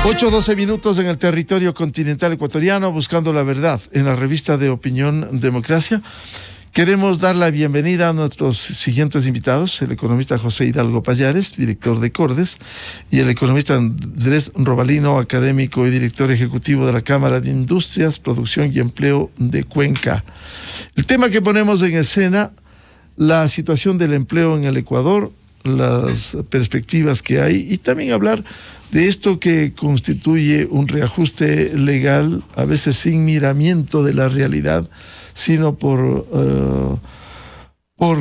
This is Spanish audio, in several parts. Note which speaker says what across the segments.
Speaker 1: 8:12 en el territorio continental ecuatoriano, buscando la verdad en la revista de Opinión Democracia. Queremos dar la bienvenida a nuestros siguientes invitados: el economista José Hidalgo Pallares, director de Cordes, y el economista Andrés Robalino, académico y director ejecutivo de la Cámara de Industrias, Producción y Empleo de Cuenca. El tema que ponemos en escena: la situación del empleo en el Ecuador, las perspectivas que hay, y también hablar de esto que constituye un reajuste legal, a veces sin miramiento de la realidad, sino por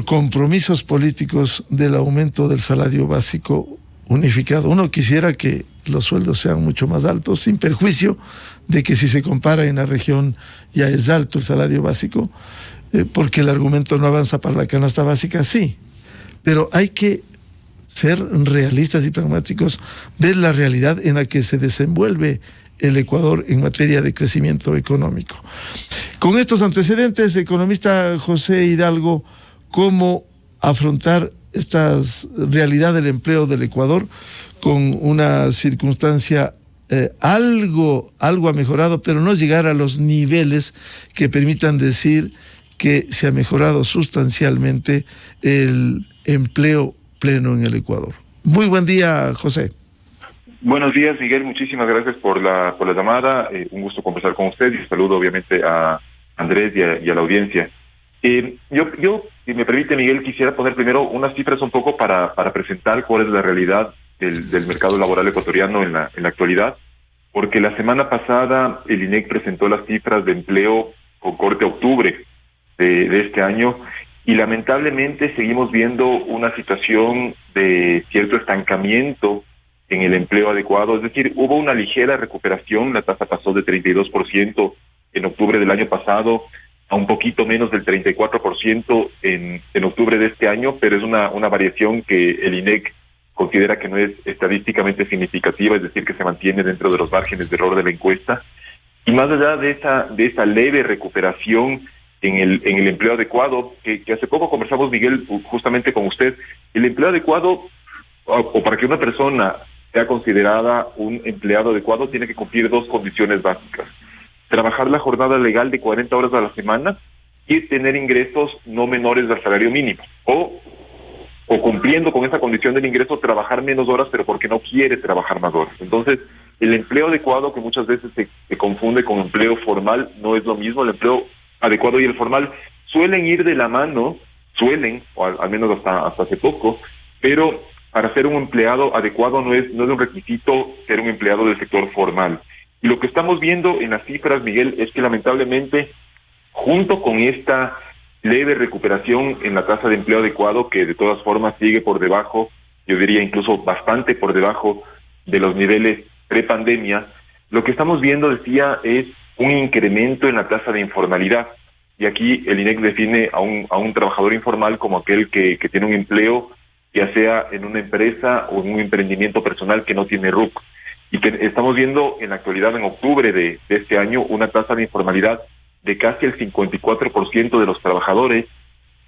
Speaker 1: compromisos políticos del aumento del salario básico unificado. Uno quisiera que los sueldos sean mucho más altos, sin perjuicio de que si se compara en la región ya es alto el salario básico, porque el argumento no avanza para la canasta básica, sí, pero hay que ser realistas y pragmáticos, ver la realidad en la que se desenvuelve el Ecuador en materia de crecimiento económico. Con estos antecedentes, economista José Hidalgo, ¿cómo afrontar esta realidad del empleo del Ecuador con una circunstancia algo ha mejorado, pero no llegar a los niveles que permitan decir que se ha mejorado sustancialmente el empleo pleno en el Ecuador? Muy buen día, José.
Speaker 2: Buenos días, Miguel. Muchísimas gracias por la llamada. Un gusto conversar con usted y saludo obviamente a Andrés y a la audiencia. Yo, si me permite, Miguel, quisiera poner primero unas cifras un poco para presentar cuál es la realidad del mercado laboral ecuatoriano en la actualidad, porque la semana pasada el INEC presentó las cifras de empleo con corte a octubre de este año, y lamentablemente seguimos viendo una situación de cierto estancamiento en el empleo adecuado. Es decir, hubo una ligera recuperación, la tasa pasó de 32% en octubre del año pasado a un poquito menos del 34% en octubre de este año, pero es una variación que el INEC considera que no es estadísticamente significativa, es decir, que se mantiene dentro de los márgenes de error de la encuesta. Y más allá de esa leve recuperación en el empleo adecuado, que hace poco conversamos, Miguel, justamente con usted, el empleo adecuado, o para que una persona sea considerada un empleado adecuado, tiene que cumplir dos condiciones básicas: trabajar la jornada legal de 40 horas a la semana y tener ingresos no menores al salario mínimo, o cumpliendo con esa condición del ingreso, trabajar menos horas, pero porque no quiere trabajar más horas. Entonces, el empleo adecuado, que muchas veces se confunde con empleo formal, no es lo mismo. El empleo adecuado y el formal suelen ir de la mano, o al menos hasta hace poco, pero para ser un empleado adecuado no es un requisito ser un empleado del sector formal. Y lo que estamos viendo en las cifras, Miguel, es que lamentablemente, junto con esta leve recuperación en la tasa de empleo adecuado, que de todas formas sigue por debajo, yo diría incluso bastante por debajo de los niveles prepandemia, lo que estamos viendo, decía, es un incremento en la tasa de informalidad. Y aquí el INEC define a un trabajador informal como aquel que tiene un empleo, ya sea en una empresa o en un emprendimiento personal que no tiene RUC. Y que estamos viendo en la actualidad, en octubre de este año, una tasa de informalidad de casi el 54% de los trabajadores,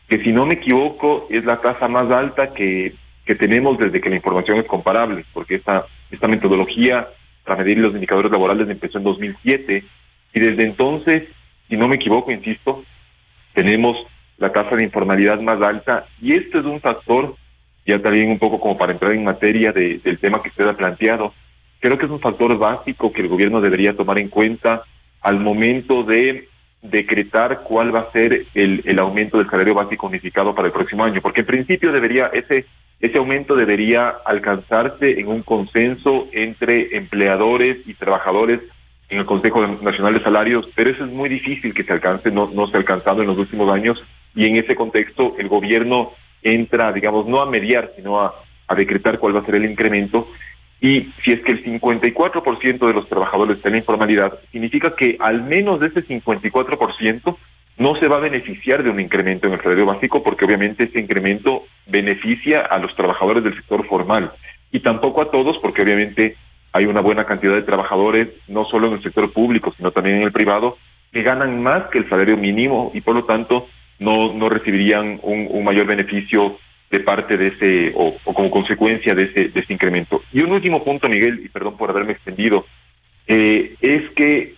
Speaker 2: que, si no me equivoco, es la tasa más alta que tenemos desde que la información es comparable, porque esta metodología para medir los indicadores laborales empezó en 2007, y desde entonces, si no me equivoco, insisto, tenemos la tasa de informalidad más alta, y este es un factor, ya también un poco como para entrar en materia del tema que usted ha planteado, creo que es un factor básico que el gobierno debería tomar en cuenta al momento de decretar cuál va a ser el aumento del salario básico unificado para el próximo año, porque en principio ese aumento debería alcanzarse en un consenso entre empleadores y trabajadores en el Consejo Nacional de Salarios, pero eso es muy difícil que se alcance, no se ha alcanzado en los últimos años, y en ese contexto el gobierno entra, digamos, no a mediar, sino a decretar cuál va a ser el incremento. Y si es que el 54% de los trabajadores está en la informalidad, significa que al menos de ese 54% no se va a beneficiar de un incremento en el salario básico, porque obviamente ese incremento beneficia a los trabajadores del sector formal, y tampoco a todos, porque obviamente hay una buena cantidad de trabajadores, no solo en el sector público, sino también en el privado, que ganan más que el salario mínimo y por lo tanto no recibirían un mayor beneficio de parte de ese, o como consecuencia de ese incremento. Y un último punto, Miguel, y perdón por haberme extendido, es que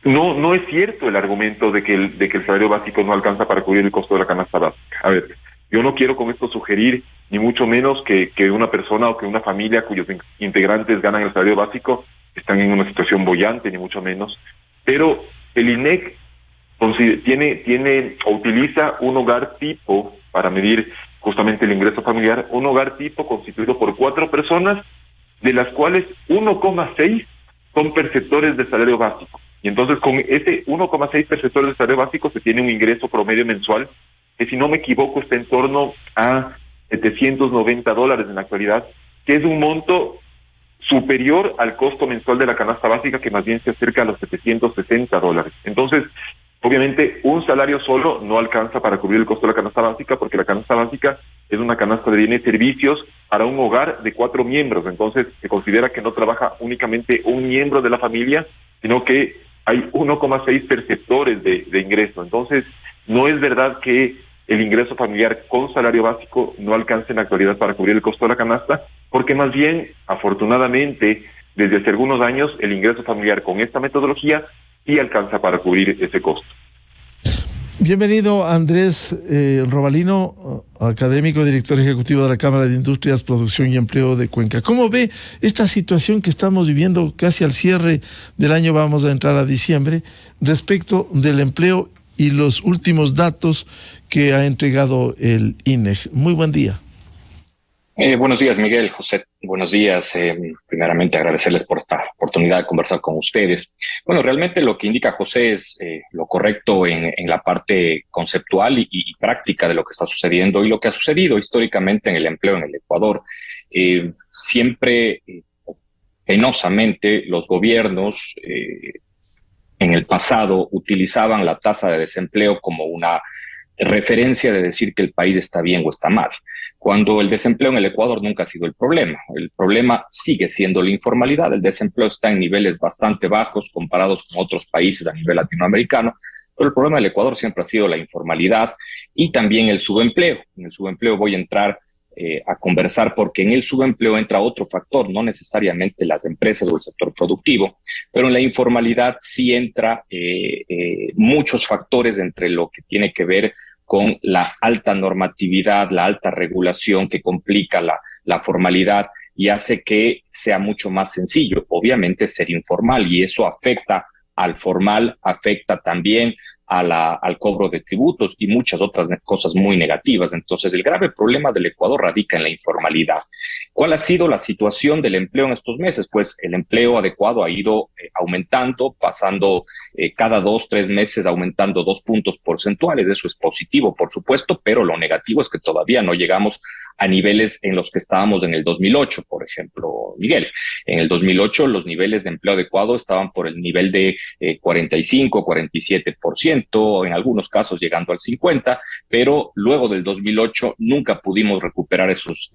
Speaker 2: no es cierto el argumento de que el salario básico no alcanza para cubrir el costo de la canasta básica. A ver, yo no quiero con esto sugerir, ni mucho menos que una persona o que una familia cuyos integrantes ganan el salario básico están en una situación boyante, ni mucho menos, pero el INEC tiene o utiliza un hogar tipo para medir justamente el ingreso familiar, un hogar tipo constituido por 4 personas, de las cuales 1,6 son perceptores de salario básico. Y entonces con ese 1,6 perceptores de salario básico se tiene un ingreso promedio mensual que, si no me equivoco, está en torno a $790 en la actualidad, que es un monto superior al costo mensual de la canasta básica, que más bien se acerca a los $760. Entonces, obviamente, un salario solo no alcanza para cubrir el costo de la canasta básica, porque la canasta básica es una canasta de bienes y servicios para un hogar de 4 miembros. Entonces, se considera que no trabaja únicamente un miembro de la familia, sino que hay 1,6 perceptores de ingreso. Entonces, no es verdad que el ingreso familiar con salario básico no alcance en la actualidad para cubrir el costo de la canasta, porque más bien, afortunadamente, desde hace algunos años, el ingreso familiar con esta metodología sí alcanza para cubrir ese costo.
Speaker 1: Bienvenido, Andrés Robalino, académico, director ejecutivo de la Cámara de Industrias, Producción y Empleo de Cuenca. ¿Cómo ve esta situación que estamos viviendo casi al cierre del año, vamos a entrar a diciembre, respecto del empleo y los últimos datos que ha entregado el INEC? Muy buen día.
Speaker 3: Buenos días, Miguel, José. Buenos días. Primeramente, agradecerles por esta oportunidad de conversar con ustedes. Bueno, realmente lo que indica José es lo correcto en la parte conceptual y práctica de lo que está sucediendo y lo que ha sucedido históricamente en el empleo en el Ecuador. Siempre, penosamente, los gobiernos en el pasado utilizaban la tasa de desempleo como una referencia de decir que el país está bien o está mal, cuando el desempleo en el Ecuador nunca ha sido el problema. El problema sigue siendo la informalidad. El desempleo está en niveles bastante bajos comparados con otros países a nivel latinoamericano, pero el problema del Ecuador siempre ha sido la informalidad y también el subempleo. En el subempleo voy a entrar a conversar, porque en el subempleo entra otro factor, no necesariamente las empresas o el sector productivo, pero en la informalidad sí entra muchos factores, entre lo que tiene que ver con la alta normatividad, la alta regulación que complica la formalidad y hace que sea mucho más sencillo, obviamente, ser informal, y eso afecta al formal, afecta también al cobro de tributos y muchas otras cosas muy negativas. Entonces, el grave problema del Ecuador radica en la informalidad. ¿Cuál ha sido la situación del empleo en estos meses? Pues el empleo adecuado ha ido aumentando, pasando cada 2-3 meses aumentando 2 puntos porcentuales. Eso es positivo, por supuesto, pero lo negativo es que todavía no llegamos a niveles en los que estábamos en el 2008, por ejemplo, Miguel. En el 2008 los niveles de empleo adecuado estaban por el nivel de 45-47%, en algunos casos llegando al 50%, pero luego del 2008 nunca pudimos recuperar esos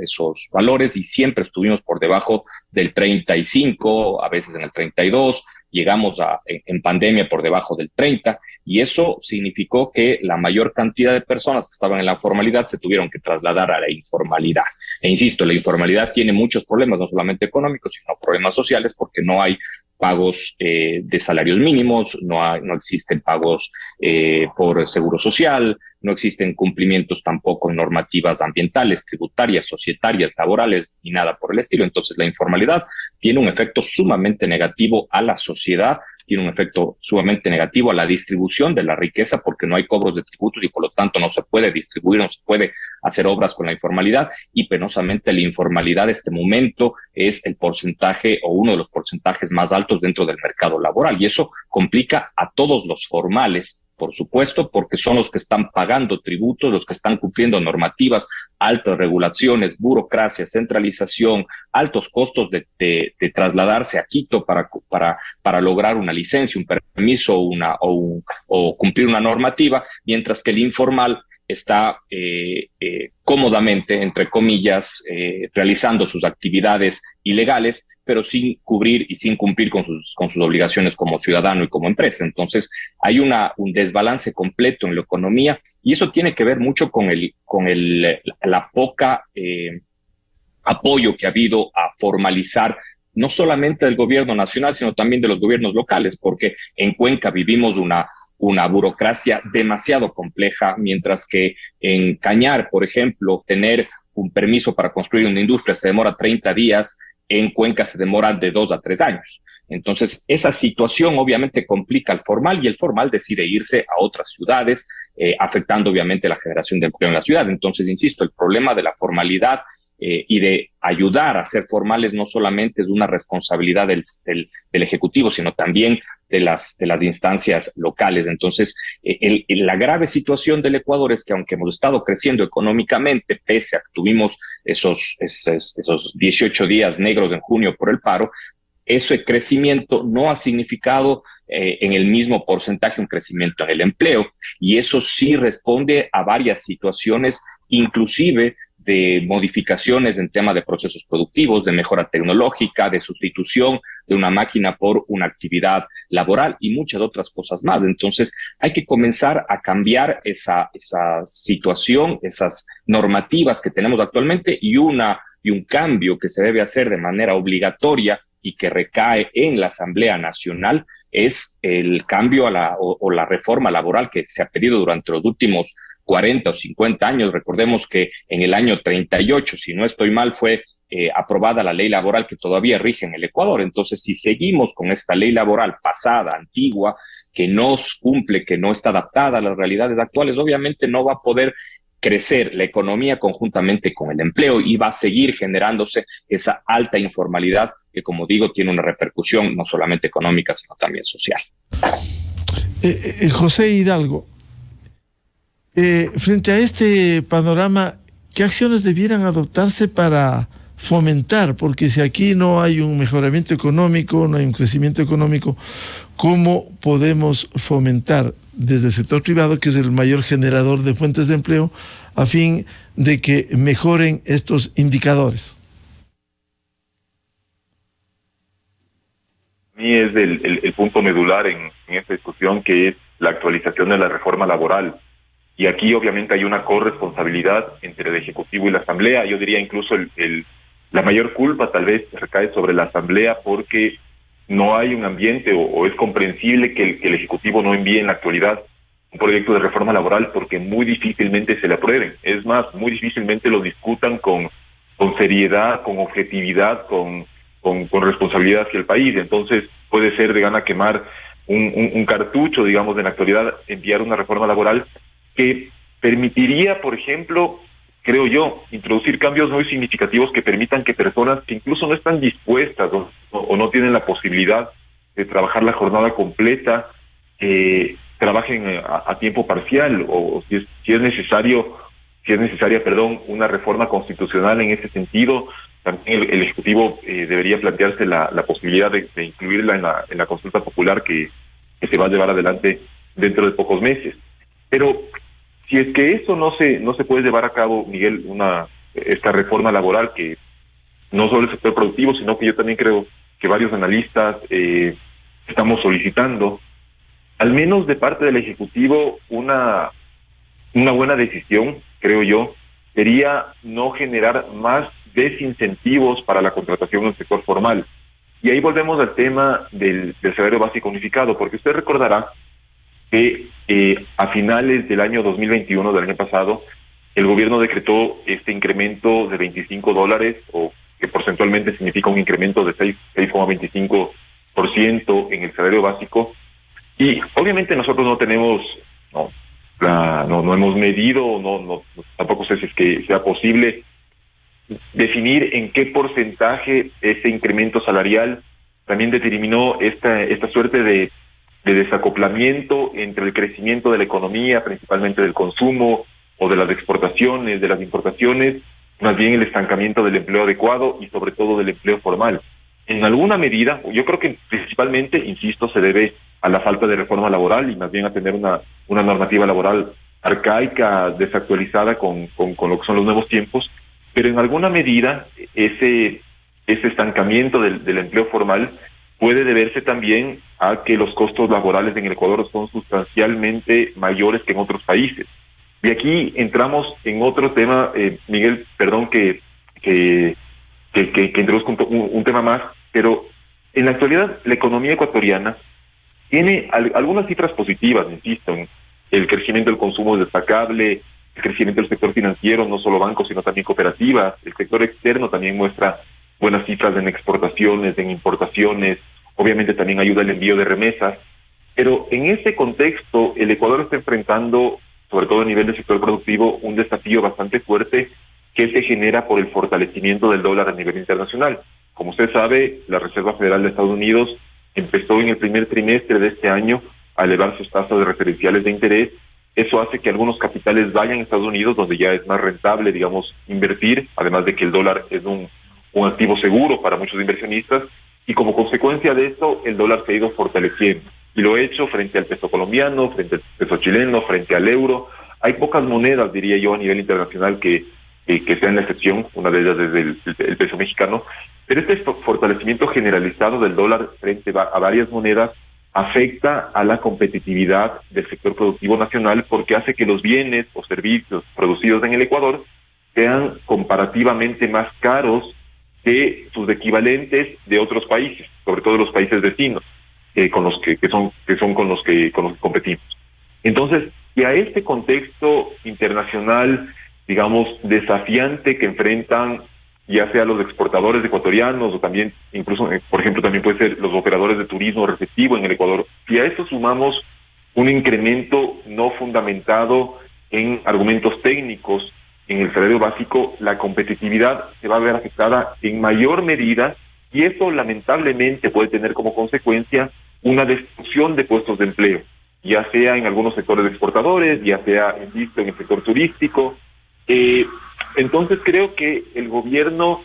Speaker 3: valores y siempre estuvimos por debajo del 35%, a veces en el 32%, llegamos en pandemia por debajo del 30%, y eso significó que la mayor cantidad de personas que estaban en la formalidad se tuvieron que trasladar a la informalidad. E insisto, la informalidad tiene muchos problemas, no solamente económicos, sino problemas sociales, porque no hay pagos de salarios mínimos, no existen pagos por seguro social, no existen cumplimientos tampoco en normativas ambientales, tributarias, societarias, laborales, ni nada por el estilo. Entonces, la informalidad tiene un efecto sumamente negativo a la sociedad, tiene un efecto sumamente negativo a la distribución de la riqueza, porque no hay cobros de tributos y por lo tanto no se puede distribuir, no se puede hacer obras con la informalidad, y penosamente la informalidad en este momento es el porcentaje o uno de los porcentajes más altos dentro del mercado laboral, y eso complica a todos los formales, por supuesto, porque son los que están pagando tributos, los que están cumpliendo normativas, altas regulaciones, burocracia, centralización, altos costos de trasladarse a Quito para lograr una licencia, un permiso o cumplir una normativa, mientras que el informal está cómodamente, entre comillas, realizando sus actividades ilegales pero sin cubrir y sin cumplir con sus obligaciones como ciudadano y como empresa. Entonces, hay un desbalance completo en la economía y eso tiene que ver mucho con la poca apoyo que ha habido a formalizar no solamente del gobierno nacional, sino también de los gobiernos locales, porque en Cuenca vivimos una burocracia demasiado compleja, mientras que en Cañar, por ejemplo, tener un permiso para construir una industria se demora 30 días, en Cuenca se demora de 2 a 3 años. Entonces, esa situación obviamente complica al formal y el formal decide irse a otras ciudades, afectando obviamente la generación de empleo en la ciudad. Entonces, insisto, el problema de la formalidad y de ayudar a ser formales no solamente es una responsabilidad del Ejecutivo, sino también de las instancias locales. Entonces, la grave situación del Ecuador es que aunque hemos estado creciendo económicamente, pese a que tuvimos esos 18 días negros en junio por el paro, ese crecimiento no ha significado en el mismo porcentaje un crecimiento en el empleo, y eso sí responde a varias situaciones, inclusive de modificaciones en tema de procesos productivos, de mejora tecnológica, de sustitución de una máquina por una actividad laboral y muchas otras cosas más. Entonces, hay que comenzar a cambiar esa situación, esas normativas que tenemos actualmente y un cambio que se debe hacer de manera obligatoria y que recae en la Asamblea Nacional es el cambio o la reforma laboral que se ha pedido durante los últimos 40 o 50 años. Recordemos que en el año 38, si no estoy mal, fue aprobada la ley laboral que todavía rige en el Ecuador. Entonces, si seguimos con esta ley laboral pasada, antigua, que no cumple, que no está adaptada a las realidades actuales, obviamente no va a poder crecer la economía conjuntamente con el empleo y va a seguir generándose esa alta informalidad que, como digo, tiene una repercusión no solamente económica, sino también social.
Speaker 1: José Hidalgo, frente a este panorama, ¿qué acciones debieran adoptarse para fomentar? Porque si aquí no hay un mejoramiento económico, no hay un crecimiento económico, ¿cómo podemos fomentar desde el sector privado, que es el mayor generador de fuentes de empleo, a fin de que mejoren estos indicadores?
Speaker 2: A mí es el punto medular en esta discusión, que es la actualización de la reforma laboral. Y aquí obviamente hay una corresponsabilidad entre el Ejecutivo y la Asamblea. Yo diría incluso la mayor culpa tal vez recae sobre la Asamblea, porque no hay un ambiente o es comprensible que el Ejecutivo no envíe en la actualidad un proyecto de reforma laboral, porque muy difícilmente se le aprueben. Es más, muy difícilmente lo discutan con seriedad, con objetividad, con responsabilidad hacia el país. Entonces puede ser de gana quemar un cartucho, digamos, en la actualidad, enviar una reforma laboral que permitiría, por ejemplo, creo yo, introducir cambios muy significativos que permitan que personas que incluso no están dispuestas o no tienen la posibilidad de trabajar la jornada completa, trabajen a tiempo parcial, o si es necesaria, una reforma constitucional en ese sentido. También el Ejecutivo debería plantearse la posibilidad de incluirla en la consulta popular que se va a llevar adelante dentro de pocos meses. Pero si es que eso no se puede llevar a cabo, Miguel, esta reforma laboral, que no solo el sector productivo, sino que yo también creo que varios analistas estamos solicitando, al menos de parte del Ejecutivo, una buena decisión, creo yo, sería no generar más desincentivos para la contratación en el sector formal. Y ahí volvemos al tema del salario básico unificado, porque usted recordará que a finales del año 2021, del año pasado, el gobierno decretó este incremento de $25, o que porcentualmente significa un incremento de 6,25% en el salario básico. Y obviamente nosotros no tenemos, no hemos medido, tampoco sé si es que sea posible definir en qué porcentaje ese incremento salarial también determinó esta suerte de desacoplamiento entre el crecimiento de la economía, principalmente del consumo o de las exportaciones, de las importaciones, más bien el estancamiento del empleo adecuado y sobre todo del empleo formal. En alguna medida, yo creo que principalmente, insisto, se debe a la falta de reforma laboral y más bien a tener una normativa laboral arcaica, desactualizada con lo que son los nuevos tiempos, pero en alguna medida ese ese estancamiento del empleo formal puede deberse también a que los costos laborales en el Ecuador son sustancialmente mayores que en otros países. Y aquí entramos en otro tema, Miguel, perdón que introduzca un tema más, pero en la actualidad la economía ecuatoriana tiene algunas cifras positivas, insisto, el crecimiento del consumo es destacable, el crecimiento del sector financiero, no solo bancos, sino también cooperativas, el sector externo también muestra buenas cifras en exportaciones, en importaciones, obviamente también ayuda el envío de remesas, pero en ese contexto el Ecuador está enfrentando, sobre todo a nivel del sector productivo, un desafío bastante fuerte que se genera por el fortalecimiento del dólar a nivel internacional. Como usted sabe, la Reserva Federal de Estados Unidos empezó en el primer trimestre de este año a elevar sus tasas de referenciales de interés. Eso hace que algunos capitales vayan a Estados Unidos, donde ya es más rentable, digamos, invertir, además de que el dólar es un activo seguro para muchos inversionistas, y como consecuencia de esto, el dólar se ha ido fortaleciendo. Y lo ha hecho frente al peso colombiano, frente al peso chileno, frente al euro. Hay pocas monedas, diría yo, a nivel internacional que sean la excepción, una de ellas es el peso mexicano, pero este fortalecimiento generalizado del dólar frente a varias monedas afecta a la competitividad del sector productivo nacional porque hace que los bienes o servicios producidos en el Ecuador sean comparativamente más caros que sus equivalentes de otros países, sobre todo los países vecinos, con los que con los que competimos. Entonces, y a este contexto internacional, digamos, desafiante que enfrentan ya sea los exportadores ecuatorianos o también, incluso, por ejemplo, también puede ser los operadores de turismo receptivo en el Ecuador. Si a esto sumamos un incremento no fundamentado en argumentos técnicos en el salario básico, la competitividad se va a ver afectada en mayor medida y eso lamentablemente puede tener como consecuencia una destrucción de puestos de empleo, ya sea en algunos sectores exportadores, ya sea, insisto, en el sector turístico. Entonces creo que el gobierno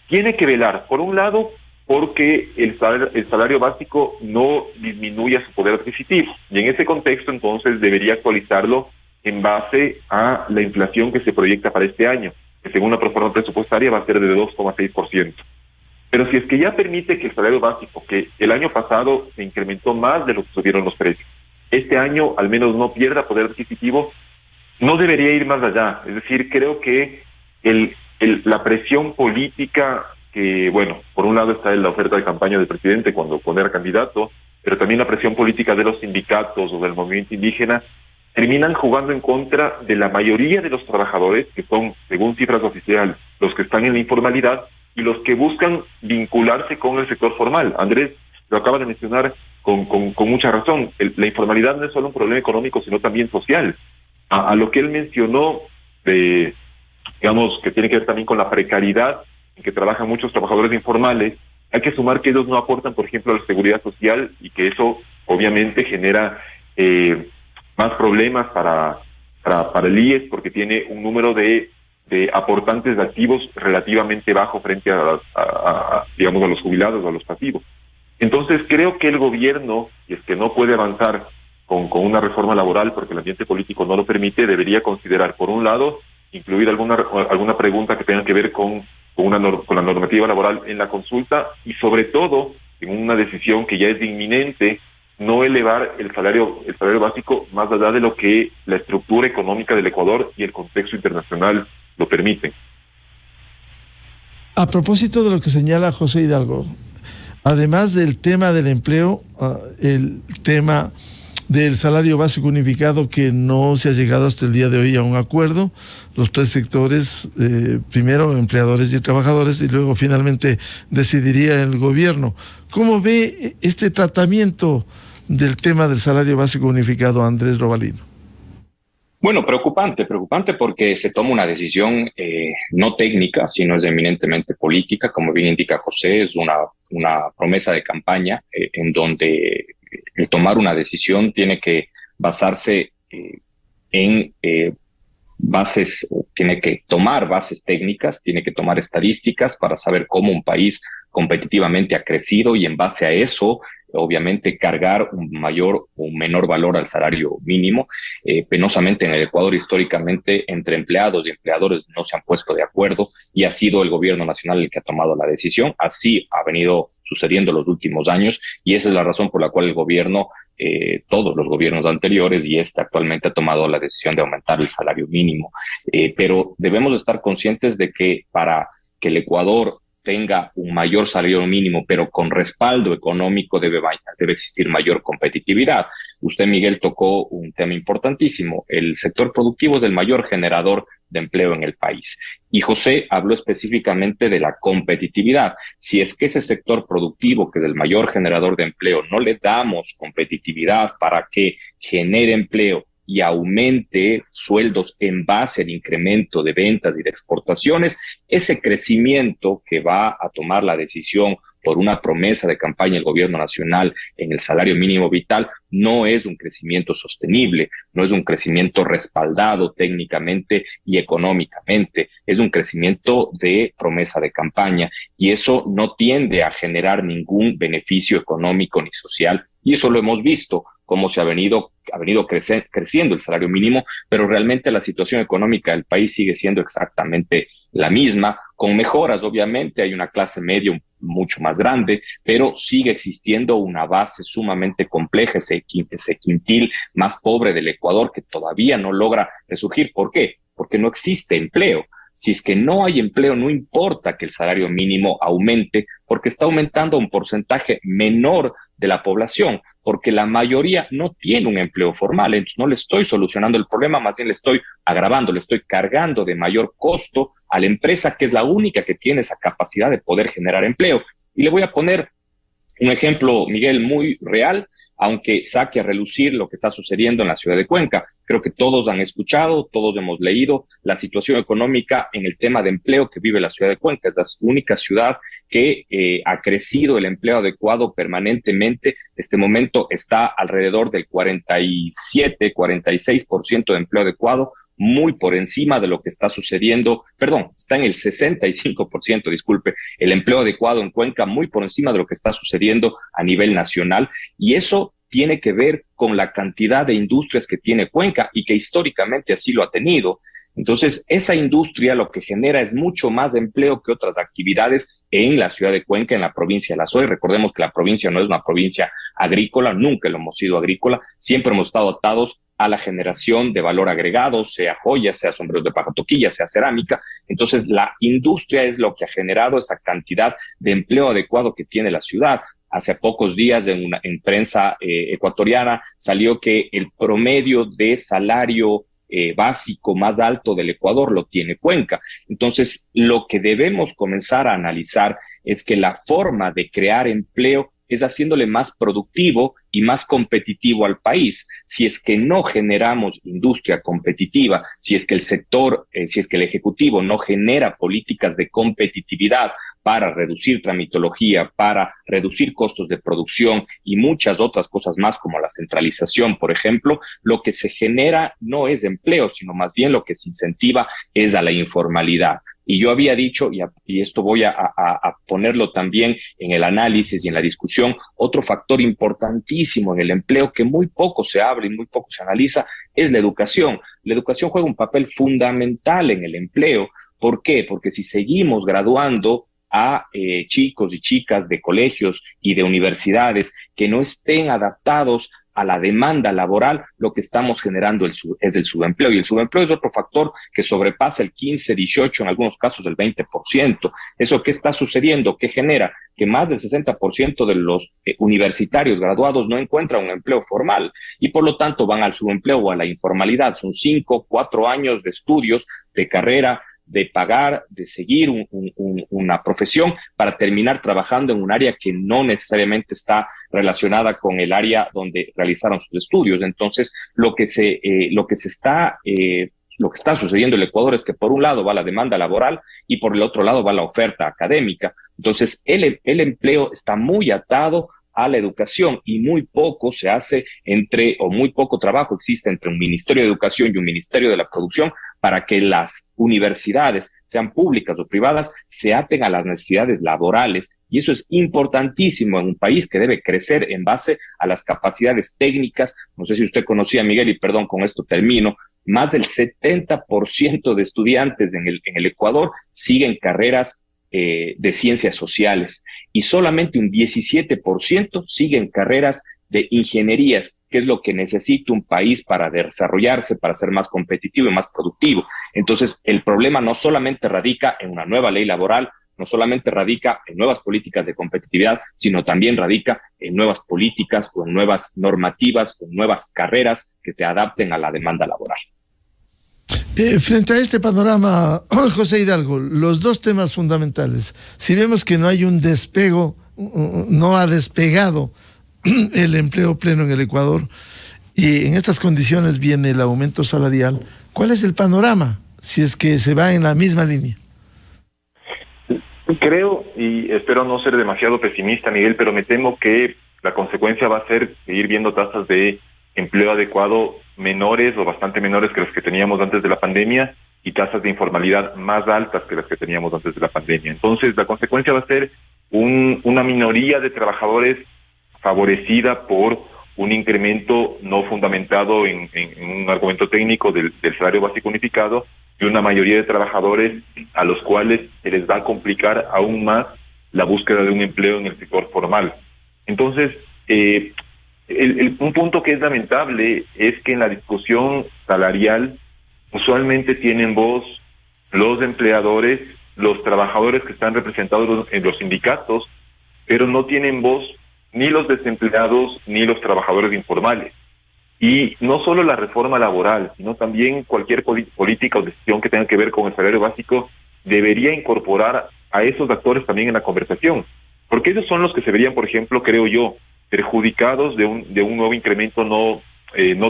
Speaker 2: tiene que velar, por un lado, porque el salario básico no disminuya su poder adquisitivo. Y en ese contexto, entonces, debería actualizarlo en base a la inflación que se proyecta para este año, que según la proforma presupuestaria va a ser de 2,6%. Pero si es que ya permite que el salario básico, que el año pasado se incrementó más de lo que subieron los precios, este año al menos no pierda poder adquisitivo, no debería ir más allá. Es decir, creo que la presión política que, bueno, por un lado está en la oferta de campaña del presidente cuando era candidato, pero también la presión política de los sindicatos o del movimiento indígena, terminan jugando en contra de la mayoría de los trabajadores, que son, según cifras oficiales, los que están en la informalidad y los que buscan vincularse con el sector formal. Andrés lo acaba de mencionar con mucha razón. La informalidad no es solo un problema económico, sino también social. A lo que él mencionó, digamos, que tiene que ver también con la precariedad en que trabajan muchos trabajadores informales, hay que sumar que ellos no aportan, por ejemplo, a la seguridad social y que eso obviamente genera más problemas para el IES porque tiene un número de aportantes de activos relativamente bajo frente digamos, a los jubilados o a los pasivos. Entonces creo que el gobierno, si es que no puede avanzar con una reforma laboral porque el ambiente político no lo permite, debería considerar, por un lado, incluir alguna pregunta que tenga que ver con la normativa laboral en la consulta y sobre todo, en una decisión que ya es inminente, no elevar el salario básico más allá de lo que la estructura económica del Ecuador y el contexto internacional lo permiten.
Speaker 1: A propósito de lo que señala José Hidalgo, además del tema del empleo, el tema del salario básico unificado, que no se ha llegado hasta el día de hoy a un acuerdo, los tres sectores, primero empleadores y trabajadores, y luego finalmente decidiría el gobierno. ¿Cómo ve este tratamiento del tema del salario básico unificado, Andrés Robalino?
Speaker 3: Bueno, preocupante porque se toma una decisión no técnica, sino es eminentemente política, como bien indica José, es una promesa de campaña en donde el tomar una decisión tiene que basarse en bases, tiene que tomar bases técnicas, tiene que tomar estadísticas para saber cómo un país competitivamente ha crecido y en base a eso obviamente cargar un mayor o un menor valor al salario mínimo. Penosamente en el Ecuador históricamente entre empleados y empleadores no se han puesto de acuerdo y ha sido el gobierno nacional el que ha tomado la decisión. Así ha venido sucediendo los últimos años y esa es la razón por la cual el gobierno, todos los gobiernos anteriores y este actualmente ha tomado la decisión de aumentar el salario mínimo. Pero debemos estar conscientes de que para que el Ecuador tenga un mayor salario mínimo, pero con respaldo económico debe existir mayor competitividad. Usted, Miguel, tocó un tema importantísimo. El sector productivo es el mayor generador de empleo en el país. Y José habló específicamente de la competitividad. Si es que ese sector productivo, que es el mayor generador de empleo, no le damos competitividad para que genere empleo y aumente sueldos en base al incremento de ventas y de exportaciones, ese crecimiento que va a tomar la decisión por una promesa de campaña del gobierno nacional en el salario mínimo vital, no es un crecimiento sostenible, no es un crecimiento respaldado técnicamente y económicamente, es un crecimiento de promesa de campaña y eso no tiende a generar ningún beneficio económico ni social y eso lo hemos visto cómo se ha venido creciendo el salario mínimo, pero realmente la situación económica del país sigue siendo exactamente la misma, con mejoras, obviamente, hay una clase media mucho más grande, pero sigue existiendo una base sumamente compleja, ese quintil más pobre del Ecuador que todavía no logra resurgir. ¿Por qué? Porque no existe empleo. Si es que no hay empleo, no importa que el salario mínimo aumente, porque está aumentando un porcentaje menor de la población, porque la mayoría no tiene un empleo formal. Entonces no le estoy solucionando el problema, más bien le estoy agravando, le estoy cargando de mayor costo a la empresa, que es la única que tiene esa capacidad de poder generar empleo. Y le voy a poner un ejemplo, Miguel, muy real, aunque saque a relucir lo que está sucediendo en la ciudad de Cuenca. Creo que todos han escuchado, todos hemos leído la situación económica en el tema de empleo que vive la ciudad de Cuenca. Es la única ciudad que ha crecido el empleo adecuado permanentemente. Este momento está alrededor del 47, 46% de empleo adecuado, muy por encima de lo que está sucediendo, está en el 65%, disculpe, el empleo adecuado en Cuenca, muy por encima de lo que está sucediendo a nivel nacional, y eso tiene que ver con la cantidad de industrias que tiene Cuenca y que históricamente así lo ha tenido. Entonces, esa industria lo que genera es mucho más empleo que otras actividades en la ciudad de Cuenca, en la provincia de La Suay. Recordemos que la provincia no es una provincia agrícola, nunca lo hemos sido agrícola, siempre hemos estado atados a la generación de valor agregado, sea joyas, sea sombreros de paja toquilla, sea cerámica. Entonces, la industria es lo que ha generado esa cantidad de empleo adecuado que tiene la ciudad. Hace pocos días en prensa ecuatoriana salió que el promedio de salario básico más alto del Ecuador lo tiene Cuenca. Entonces, lo que debemos comenzar a analizar es que la forma de crear empleo es haciéndole más productivo y más competitivo al país. Si es que no generamos industria competitiva, si es que el sector, si es que el Ejecutivo no genera políticas de competitividad para reducir tramitología, para reducir costos de producción y muchas otras cosas más como la centralización, por ejemplo, lo que se genera no es empleo, sino más bien lo que se incentiva es a la informalidad. Y yo había dicho, y esto voy a ponerlo también en el análisis y en la discusión, otro factor importantísimo en el empleo que muy poco se habla y muy poco se analiza es la educación. La educación juega un papel fundamental en el empleo. ¿Por qué? Porque si seguimos graduando a chicos y chicas de colegios y de universidades que no estén adaptados a la demanda laboral, lo que estamos generando es el subempleo. Y el subempleo es otro factor que sobrepasa el 15, 18, en algunos casos el 20%. ¿Eso qué está sucediendo? ¿Qué genera? Que más del 60% de los universitarios graduados no encuentran un empleo formal y por lo tanto van al subempleo o a la informalidad. Son 5, 4 años de estudios, de carrera, de pagar, de seguir una profesión para terminar trabajando en un área que no necesariamente está relacionada con el área donde realizaron sus estudios. Entonces, lo que está sucediendo en el Ecuador es que por un lado va la demanda laboral y por el otro lado va la oferta académica. Entonces, el empleo está muy atado a la educación, y muy poco se hace muy poco trabajo existe entre un Ministerio de Educación y un Ministerio de la Producción para que las universidades, sean públicas o privadas, se aten a las necesidades laborales. Y eso es importantísimo en un país que debe crecer en base a las capacidades técnicas. No sé si usted conocía, Miguel, y perdón, con esto termino, más del 70% de estudiantes en el Ecuador siguen carreras de ciencias sociales, y solamente un 17% siguen carreras de ingenierías, que es lo que necesita un país para desarrollarse, para ser más competitivo y más productivo. Entonces, el problema no solamente radica en una nueva ley laboral, no solamente radica en nuevas políticas de competitividad, sino también radica en nuevas políticas o en nuevas normativas o en nuevas carreras que te adapten a la demanda laboral.
Speaker 1: Frente a este panorama, José Hidalgo, los dos temas fundamentales. Si vemos que no hay un despego, no ha despegado el empleo pleno en el Ecuador, y en estas condiciones viene el aumento salarial, ¿cuál es el panorama si es que se va en la misma línea?
Speaker 2: Creo, y espero no ser demasiado pesimista, Miguel, pero me temo que la consecuencia va a ser seguir viendo tasas de empleo adecuado menores o bastante menores que las que teníamos antes de la pandemia, y tasas de informalidad más altas que las que teníamos antes de la pandemia. Entonces, la consecuencia va a ser una minoría de trabajadores favorecida por un incremento no fundamentado en un argumento técnico del salario básico unificado, y una mayoría de trabajadores a los cuales se les va a complicar aún más la búsqueda de un empleo en el sector formal. Entonces, un punto que es lamentable es que en la discusión salarial usualmente tienen voz los empleadores, los trabajadores que están representados en los sindicatos, pero no tienen voz ni los desempleados ni los trabajadores informales. Y no solo la reforma laboral, sino también cualquier política o decisión que tenga que ver con el salario básico debería incorporar a esos actores también en la conversación, porque ellos son los que se verían, por ejemplo, creo yo, perjudicados de un nuevo incremento no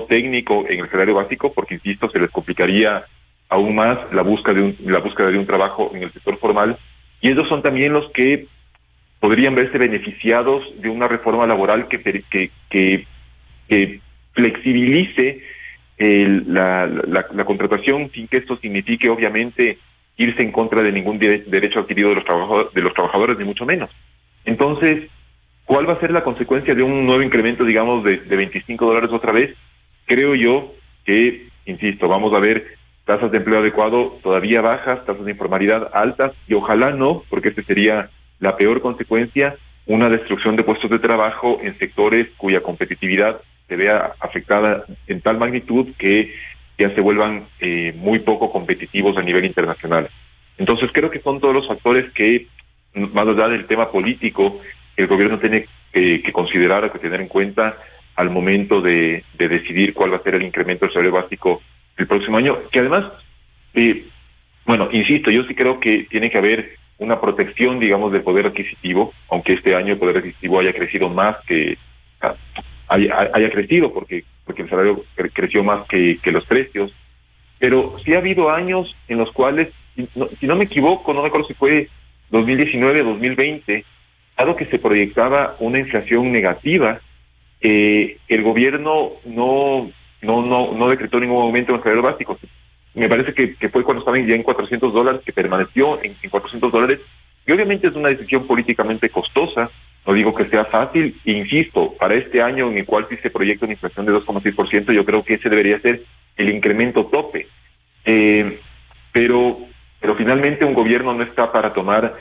Speaker 2: técnico en el salario básico, porque, insisto, se les complicaría aún más la búsqueda de un trabajo en el sector formal, y ellos son también los que podrían verse beneficiados de una reforma laboral que flexibilice la contratación, sin que esto signifique, obviamente, irse en contra de ningún derecho adquirido de los trabajadores, ni mucho menos. Entonces, ¿cuál va a ser la consecuencia de un nuevo incremento, digamos, de $25 otra vez? Creo yo que, insisto, vamos a ver tasas de empleo adecuado todavía bajas, tasas de informalidad altas, y ojalá no, porque este sería la peor consecuencia, una destrucción de puestos de trabajo en sectores cuya competitividad se vea afectada en tal magnitud que ya se vuelvan muy poco competitivos a nivel internacional. Entonces creo que son todos los factores que, más allá del tema político, el gobierno tiene que considerar o que tener en cuenta al momento de decidir cuál va a ser el incremento del salario básico el próximo año, que además, insisto, yo sí creo que tiene que haber una protección, digamos, del poder adquisitivo, aunque este año el poder adquisitivo haya crecido más que haya crecido porque el salario creció más que los precios, pero sí ha habido años en los cuales, si no me equivoco, no me acuerdo si fue 2019, 2020, dado que se proyectaba una inflación negativa, el gobierno no decretó ningún aumento en el salario básico. Me parece que fue cuando estaban ya en $400, que permaneció en $400, y obviamente es una decisión políticamente costosa. No digo que sea fácil, e insisto, para este año en el cual sí se proyecta una inflación de 2,6%, yo creo que ese debería ser el incremento tope. Pero finalmente un gobierno no está para tomar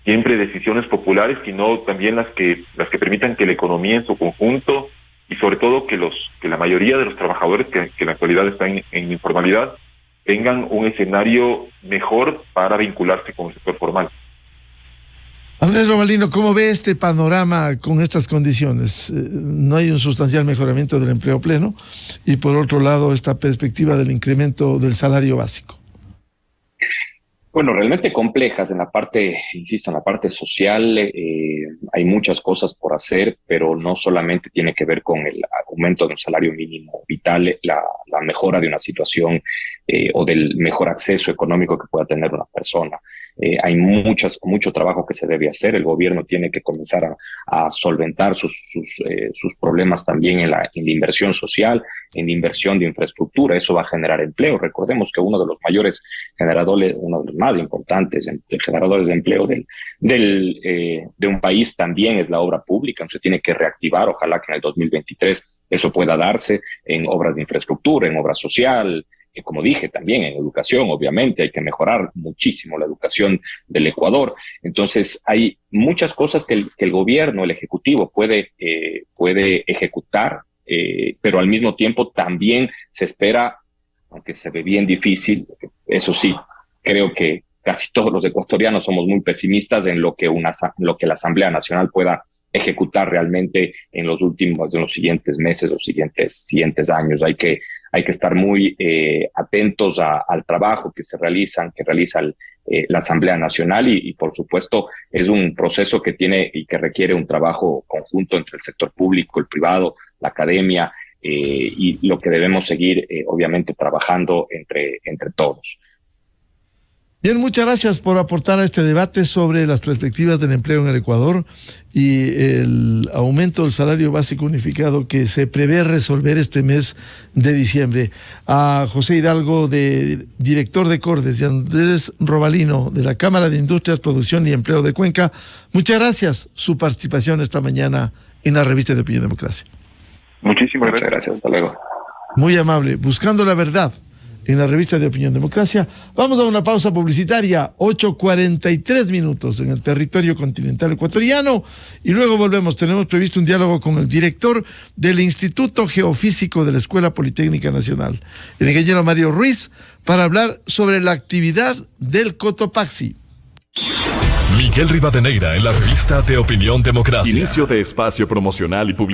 Speaker 2: siempre decisiones populares, sino también las que permitan que la economía en su conjunto, y sobre todo que la mayoría de los trabajadores que en la actualidad están en informalidad, tengan un escenario mejor para vincularse con el sector formal.
Speaker 1: Andrés Romalino, ¿cómo ve este panorama con estas condiciones? No hay un sustancial mejoramiento del empleo pleno, y por otro lado esta perspectiva del incremento del salario básico.
Speaker 3: Bueno, realmente complejas en la parte, insisto, en la parte social. Hay muchas cosas por hacer, pero no solamente tiene que ver con el aumento de un salario mínimo vital, la mejora de una situación o del mejor acceso económico que pueda tener una persona. hay mucho trabajo que se debe hacer. El gobierno tiene que comenzar a solventar sus problemas también en la inversión social, en la inversión de infraestructura. Eso va a generar empleo. Recordemos que uno de los mayores generadores, uno de los más importantes generadores de empleo de un país también es la obra pública. Se tiene que reactivar. Ojalá que en el 2023 eso pueda darse en obras de infraestructura, en obra social, como dije, también en educación. Obviamente hay que mejorar muchísimo la educación del Ecuador. Entonces hay muchas cosas que el gobierno, el ejecutivo puede ejecutar, pero al mismo tiempo también se espera, aunque se ve bien difícil, eso sí, creo que casi todos los ecuatorianos somos muy pesimistas en lo que la Asamblea Nacional pueda ejecutar realmente en los siguientes meses o siguientes años. Hay que estar muy atentos al trabajo que realiza la Asamblea Nacional y por supuesto es un proceso que tiene y que requiere un trabajo conjunto entre el sector público, el privado, la academia y lo que debemos seguir obviamente trabajando entre todos.
Speaker 1: Bien, muchas gracias por aportar a este debate sobre las perspectivas del empleo en el Ecuador y el aumento del salario básico unificado que se prevé resolver este mes de diciembre. A José Hidalgo, director de Cordes, y Andrés Robalino, de la Cámara de Industrias, Producción y Empleo de Cuenca, muchas gracias su participación esta mañana en la revista de Opinión Democracia.
Speaker 2: Muchísimas gracias.
Speaker 3: Muchas gracias, hasta luego.
Speaker 1: Muy amable. Buscando la verdad en la revista de Opinión Democracia. Vamos a una pausa publicitaria, 8:43 en el territorio continental ecuatoriano, y luego volvemos. Tenemos previsto un diálogo con el director del Instituto Geofísico de la Escuela Politécnica Nacional, el ingeniero Mario Ruiz, para hablar sobre la actividad del Cotopaxi.
Speaker 4: Miguel Rivadeneira en la revista de Opinión Democracia.
Speaker 5: Inicio de espacio promocional y publicidad.